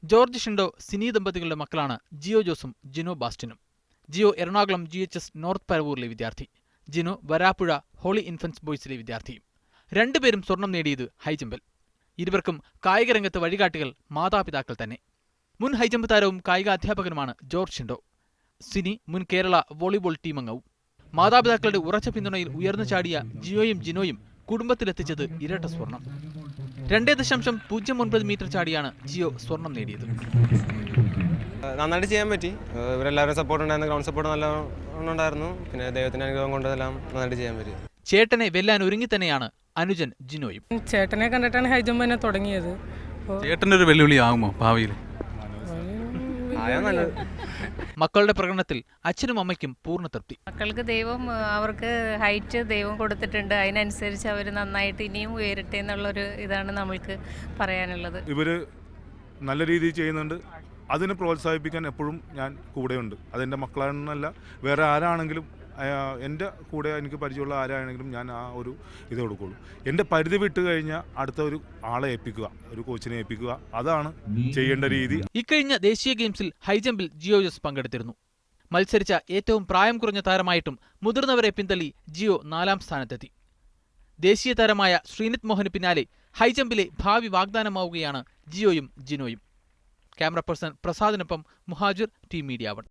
George Shindo Sini ദമ്പതികളുടെ മക്കളാണ് Jio ജോസും Jino ബാസ്റ്റിനും. Jio Ernakulam GHS north പരവൂരിലെ വിദ്യാർത്ഥി, ജിനോ വരാപ്പുഴ ഹോളി ഇൻഫൻസ് ബോയ്സിലെ വിദ്യാർത്ഥിയും. രണ്ടുപേരും സ്വർണം നേടിയത് ഹൈജമ്പിൽ. ഇരുവർക്കും കായിക രംഗത്ത് വഴികാട്ടികൾ മാതാപിതാക്കൾ തന്നെ. മുൻ ഹൈജമ്പ് താരവും കായിക അധ്യാപകനുമാണ് ജോർജ് ഷിൻഡോ. സിനി മുൻ കേരള വോളിബോൾ ടീം അംഗവും. മാതാപിതാക്കളുടെ ഉറച്ച പിന്തുണയിൽ ഉയർന്നു ചാടിയ ജിയോയും ജിനോയും കുടുംബത്തിലെത്തിച്ചത് ഇരട്ട സ്വർണം. 2.09 മീറ്റർ ചാടിയാണ് ജിയോ സ്വർണം നേടിയത്. നന്നായിട്ട് ചെയ്യാൻ പറ്റി. ഇവരെല്ലാവരും സപ്പോർട്ട് ഉണ്ടായിരുന്നു, ഗ്രൗണ്ട് സപ്പോർട്ട് നല്ല ഉണ്ടായിരുന്നു. പിന്നെ ദൈവത്തിന്റെ അനുഗ്രഹം കൊണ്ടെല്ലാം നന്നായിട്ട് ചെയ്യാൻ പറ്റി. ചേട്ടനെ വെല്ലാൻ ഒരുങ്ങി തന്നെയാണ് അനുജൻ ജിനോയും. ചേട്ടനെ കണ്ടിട്ടാണ് ഹൈജമ്പ് തന്നെ തുടങ്ങിയത്. ചേട്ടനൊരു വെല്ലുവിളി ആകുമോ ഭാവിയിൽ? മക്കളുടെ പ്രകടനത്തിൽ അച്ഛനും അമ്മയ്ക്കും പൂർണ്ണ തൃപ്തി. മക്കൾക്ക് ദൈവം അവർക്ക് ഹൈറ്റ് ദൈവം കൊടുത്തിട്ടുണ്ട്, അതിനനുസരിച്ച് അവർ നന്നായിട്ട് ഇനിയും ഉയരട്ടെ എന്നുള്ളൊരു ഇതാണ് നമ്മൾക്ക് പറയാനുള്ളത്. ഇവർ നല്ല രീതിയിൽ ചെയ്യുന്നുണ്ട്. അതിനെ പ്രോത്സാഹിപ്പിക്കാൻ എപ്പോഴും ഞാൻ കൂടെയുണ്ട്. അതെൻ്റെ മക്കളാണെന്നല്ല, വേറെ ആരാണെങ്കിലും എൻ്റെ കൂടെ എനിക്ക് പരിചയമുള്ള ആരാണെങ്കിലും ഞാൻ ആ ഒരു ഇത് കൊടുക്കുള്ളൂ. എൻ്റെ പരിധി വിട്ട് കഴിഞ്ഞാൽ അടുത്ത ഒരു ആളെ ഏൽപ്പിക്കുക, ഒരു കോച്ചിനെ ഏൽപ്പിക്കുക, അതാണ് ചെയ്യേണ്ട രീതി. ഇക്കഴിഞ്ഞ ദേശീയ ഗെയിംസിൽ ഹൈജമ്പിൽ ജിയോ ജോസ് പങ്കെടുത്തിരുന്നു. മത്സരിച്ച ഏറ്റവും പ്രായം കുറഞ്ഞ താരമായിട്ടും മുതിർന്നവരെ പിന്തള്ളി ജിയോ 4ാം സ്ഥാനത്തെത്തി. ദേശീയ താരമായ ശ്രീനിത് മോഹന് പിന്നാലെ ഹൈജമ്പിലെ ഭാവി വാഗ്ദാനമാവുകയാണ് ജിയോയും ജിനോയും. ക്യാമറ പേഴ്സൺ പ്രസാദിനൊപ്പം മുഹാജിർ, ടീം മീഡിയ 1.